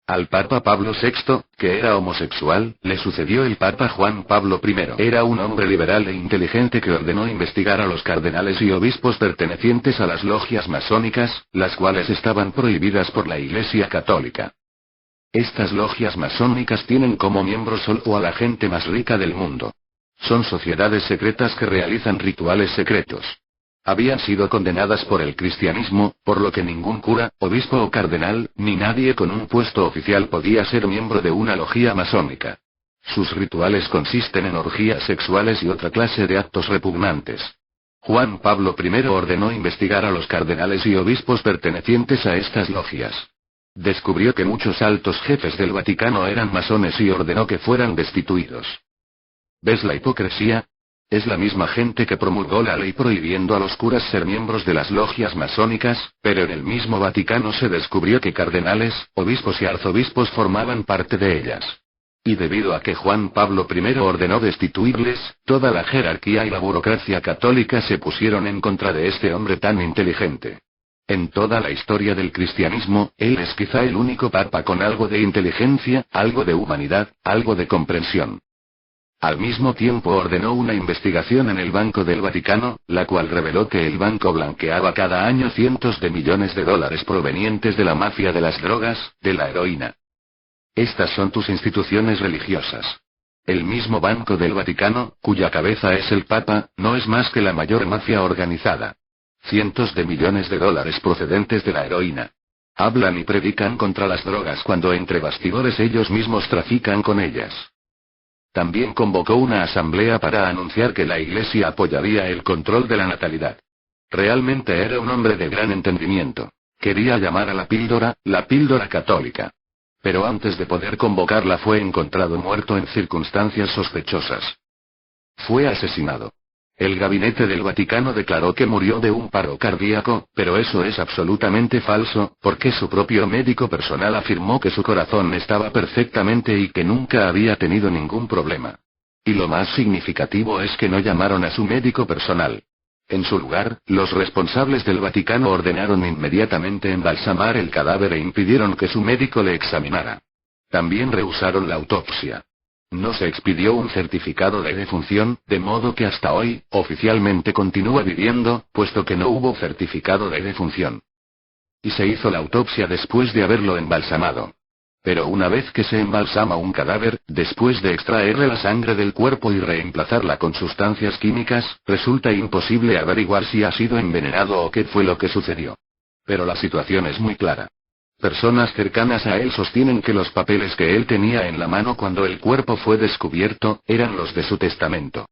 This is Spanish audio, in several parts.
Al Papa Pablo VI, que era homosexual, le sucedió el Papa Juan Pablo I. Era un hombre liberal e inteligente que ordenó investigar a los cardenales y obispos pertenecientes a las logias masónicas, las cuales estaban prohibidas por la Iglesia Católica. Estas logias masónicas tienen como miembros solo a la gente más rica del mundo. Son sociedades secretas que realizan rituales secretos. Habían sido condenadas por el cristianismo, por lo que ningún cura, obispo o cardenal, ni nadie con un puesto oficial podía ser miembro de una logia masónica. Sus rituales consisten en orgías sexuales y otra clase de actos repugnantes. Juan Pablo I ordenó investigar a los cardenales y obispos pertenecientes a estas logias. Descubrió que muchos altos jefes del Vaticano eran masones y ordenó que fueran destituidos. ¿Ves la hipocresía? Es la misma gente que promulgó la ley prohibiendo a los curas ser miembros de las logias masónicas, pero en el mismo Vaticano se descubrió que cardenales, obispos y arzobispos formaban parte de ellas. Y debido a que Juan Pablo I ordenó destituirles, toda la jerarquía y la burocracia católica se pusieron en contra de este hombre tan inteligente. En toda la historia del cristianismo, él es quizá el único papa con algo de inteligencia, algo de humanidad, algo de comprensión. Al mismo tiempo ordenó una investigación en el Banco del Vaticano, la cual reveló que el banco blanqueaba cada año cientos de millones de dólares provenientes de la mafia de las drogas, de la heroína. Estas son tus instituciones religiosas. El mismo Banco del Vaticano, cuya cabeza es el Papa, no es más que la mayor mafia organizada. Cientos de millones de dólares procedentes de la heroína. Hablan y predican contra las drogas cuando entre bastidores ellos mismos trafican con ellas. También convocó una asamblea para anunciar que la Iglesia apoyaría el control de la natalidad. Realmente era un hombre de gran entendimiento. Quería llamar a la píldora católica. Pero antes de poder convocarla fue encontrado muerto en circunstancias sospechosas. Fue asesinado. El gabinete del Vaticano declaró que murió de un paro cardíaco, pero eso es absolutamente falso, porque su propio médico personal afirmó que su corazón estaba perfectamente y que nunca había tenido ningún problema. Y lo más significativo es que no llamaron a su médico personal. En su lugar, los responsables del Vaticano ordenaron inmediatamente embalsamar el cadáver e impidieron que su médico le examinara. También rehusaron la autopsia. No se expidió un certificado de defunción, de modo que hasta hoy, oficialmente continúa viviendo, puesto que no hubo certificado de defunción. Y se hizo la autopsia después de haberlo embalsamado. Pero una vez que se embalsama un cadáver, después de extraerle la sangre del cuerpo y reemplazarla con sustancias químicas, resulta imposible averiguar si ha sido envenenado o qué fue lo que sucedió. Pero la situación es muy clara. Personas cercanas a él sostienen que los papeles que él tenía en la mano cuando el cuerpo fue descubierto, eran los de su testamento.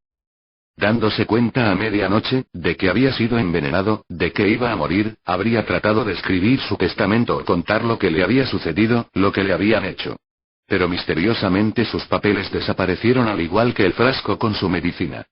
Dándose cuenta a medianoche, de que había sido envenenado, de que iba a morir, habría tratado de escribir su testamento o contar lo que le había sucedido, lo que le habían hecho. Pero misteriosamente sus papeles desaparecieron al igual que el frasco con su medicina.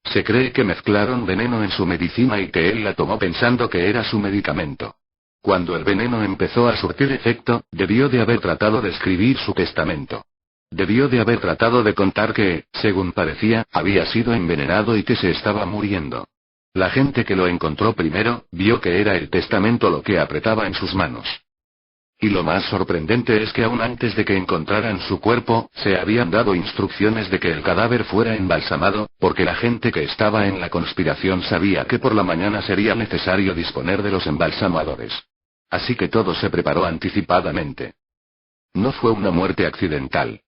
Se cree que mezclaron veneno en su medicina y que él la tomó pensando que era su medicamento. Cuando el veneno empezó a surtir efecto, debió de haber tratado de escribir su testamento. Debió de haber tratado de contar que, según parecía, había sido envenenado y que se estaba muriendo. La gente que lo encontró primero, vio que era el testamento lo que apretaba en sus manos. Y lo más sorprendente es que aún antes de que encontraran su cuerpo, se habían dado instrucciones de que el cadáver fuera embalsamado, porque la gente que estaba en la conspiración sabía que por la mañana sería necesario disponer de los embalsamadores. Así que todo se preparó anticipadamente. No fue una muerte accidental.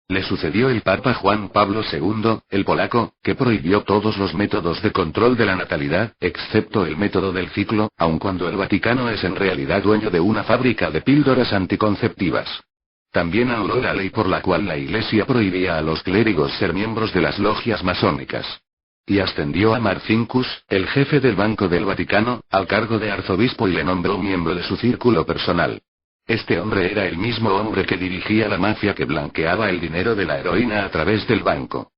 Le sucedió el Papa Juan Pablo II, el polaco, que prohibió todos los métodos de control de la natalidad, excepto el método del ciclo, aun cuando el Vaticano es en realidad dueño de una fábrica de píldoras anticonceptivas. También anuló la ley por la cual la Iglesia prohibía a los clérigos ser miembros de las logias masónicas. Y ascendió a Marcinkus, el jefe del Banco del Vaticano, al cargo de arzobispo y le nombró miembro de su círculo personal. Este hombre era el mismo hombre que dirigía la mafia que blanqueaba el dinero de la heroína a través del banco.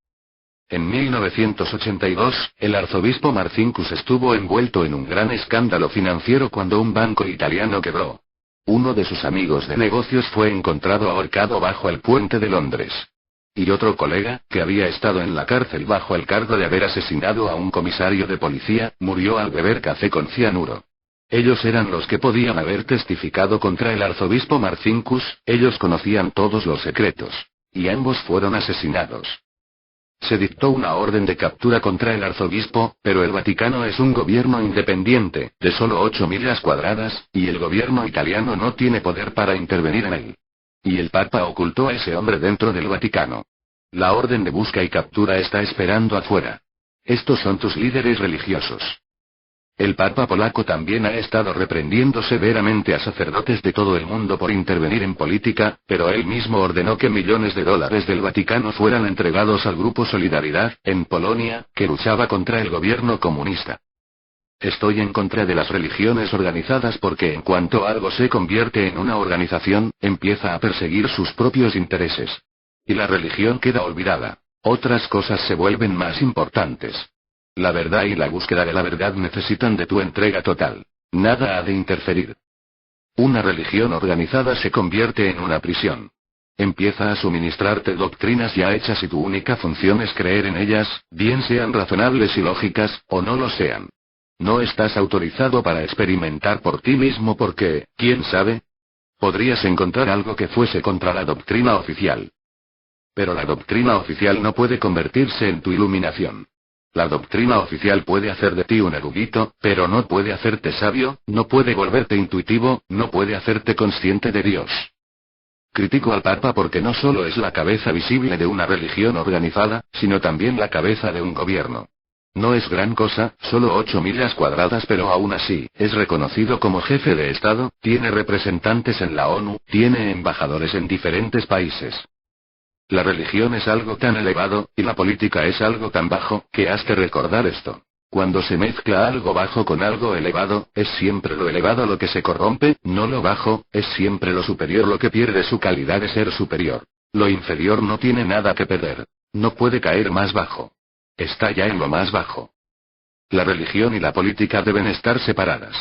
En 1982, el arzobispo Marcinkus estuvo envuelto en un gran escándalo financiero cuando un banco italiano quebró. Uno de sus amigos de negocios fue encontrado ahorcado bajo el puente de Londres. Y otro colega, que había estado en la cárcel bajo el cargo de haber asesinado a un comisario de policía, murió al beber café con cianuro. Ellos eran los que podían haber testificado contra el arzobispo Marcinkus, ellos conocían todos los secretos. Y ambos fueron asesinados. Se dictó una orden de captura contra el arzobispo, pero el Vaticano es un gobierno independiente, de solo 8 millas cuadradas, y el gobierno italiano no tiene poder para intervenir en él. Y el Papa ocultó a ese hombre dentro del Vaticano. La orden de busca y captura está esperando afuera. Estos son tus líderes religiosos. El Papa polaco también ha estado reprendiendo severamente a sacerdotes de todo el mundo por intervenir en política, pero él mismo ordenó que millones de dólares del Vaticano fueran entregados al Grupo Solidaridad, en Polonia, que luchaba contra el gobierno comunista. Estoy en contra de las religiones organizadas porque en cuanto algo se convierte en una organización, empieza a perseguir sus propios intereses. Y la religión queda olvidada. Otras cosas se vuelven más importantes. La verdad y la búsqueda de la verdad necesitan de tu entrega total. Nada ha de interferir. Una religión organizada se convierte en una prisión. Empieza a suministrarte doctrinas ya hechas y tu única función es creer en ellas, bien sean razonables y lógicas, o no lo sean. No estás autorizado para experimentar por ti mismo porque, ¿quién sabe? Podrías encontrar algo que fuese contra la doctrina oficial. Pero la doctrina oficial no puede convertirse en tu iluminación. La doctrina oficial puede hacer de ti un erudito, pero no puede hacerte sabio, no puede volverte intuitivo, no puede hacerte consciente de Dios. Critico al Papa porque no solo es la cabeza visible de una religión organizada, sino también la cabeza de un gobierno. No es gran cosa, solo 8 millas cuadradas, pero aún así, es reconocido como jefe de Estado, tiene representantes en la ONU, tiene embajadores en diferentes países. La religión es algo tan elevado, y la política es algo tan bajo, que has de recordar esto. Cuando se mezcla algo bajo con algo elevado, es siempre lo elevado lo que se corrompe, no lo bajo, es siempre lo superior lo que pierde su calidad de ser superior. Lo inferior no tiene nada que perder. No puede caer más bajo. Está ya en lo más bajo. La religión y la política deben estar separadas.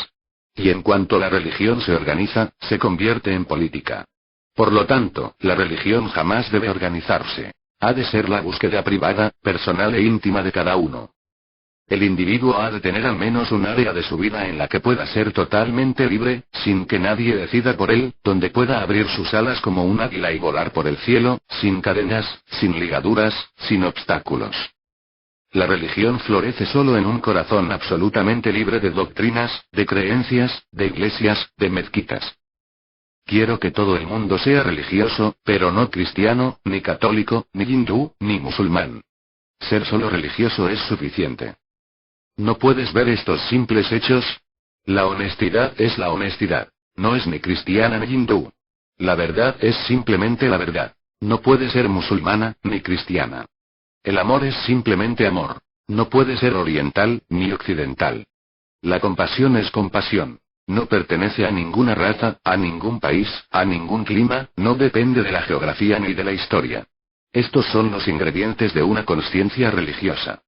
Y en cuanto la religión se organiza, se convierte en política. Por lo tanto, la religión jamás debe organizarse. Ha de ser la búsqueda privada, personal e íntima de cada uno. El individuo ha de tener al menos un área de su vida en la que pueda ser totalmente libre, sin que nadie decida por él, donde pueda abrir sus alas como un águila y volar por el cielo, sin cadenas, sin ligaduras, sin obstáculos. La religión florece solo en un corazón absolutamente libre de doctrinas, de creencias, de iglesias, de mezquitas. Quiero que todo el mundo sea religioso, pero no cristiano, ni católico, ni hindú, ni musulmán. Ser solo religioso es suficiente. ¿No puedes ver estos simples hechos? La honestidad es la honestidad. No es ni cristiana ni hindú. La verdad es simplemente la verdad. No puede ser musulmana, ni cristiana. El amor es simplemente amor. No puede ser oriental, ni occidental. La compasión es compasión. No pertenece a ninguna raza, a ningún país, a ningún clima, no depende de la geografía ni de la historia. Estos son los ingredientes de una conciencia religiosa.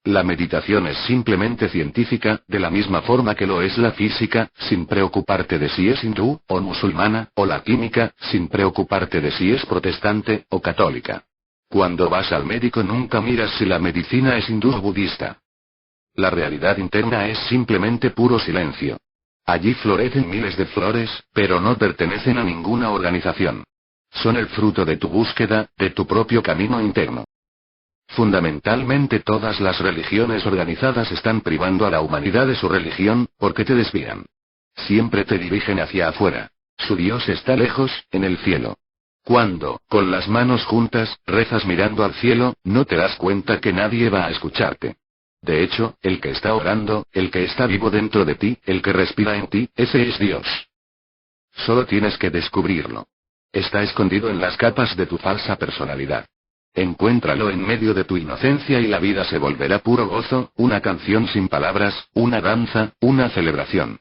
La meditación es simplemente científica, de la misma forma que lo es la física, sin preocuparte de si es hindú, o musulmana, o la química, sin preocuparte de si es protestante, o católica. Cuando vas al médico nunca miras si la medicina es hindú o budista. La realidad interna es simplemente puro silencio. Allí florecen miles de flores, pero no pertenecen a ninguna organización. Son el fruto de tu búsqueda, de tu propio camino interno. Fundamentalmente todas las religiones organizadas están privando a la humanidad de su religión, porque te desvían. Siempre te dirigen hacia afuera. Su Dios está lejos, en el cielo. Cuando, con las manos juntas, rezas mirando al cielo, no te das cuenta que nadie va a escucharte. De hecho, el que está orando, el que está vivo dentro de ti, el que respira en ti, ese es Dios. Solo tienes que descubrirlo. Está escondido en las capas de tu falsa personalidad. Encuéntralo en medio de tu inocencia y la vida se volverá puro gozo, una canción sin palabras, una danza, una celebración.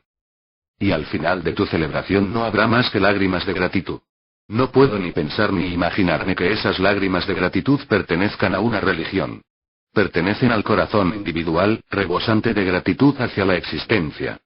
Y al final de tu celebración no habrá más que lágrimas de gratitud. No puedo ni pensar ni imaginarme que esas lágrimas de gratitud pertenezcan a una religión. Pertenecen al corazón individual, rebosante de gratitud hacia la existencia.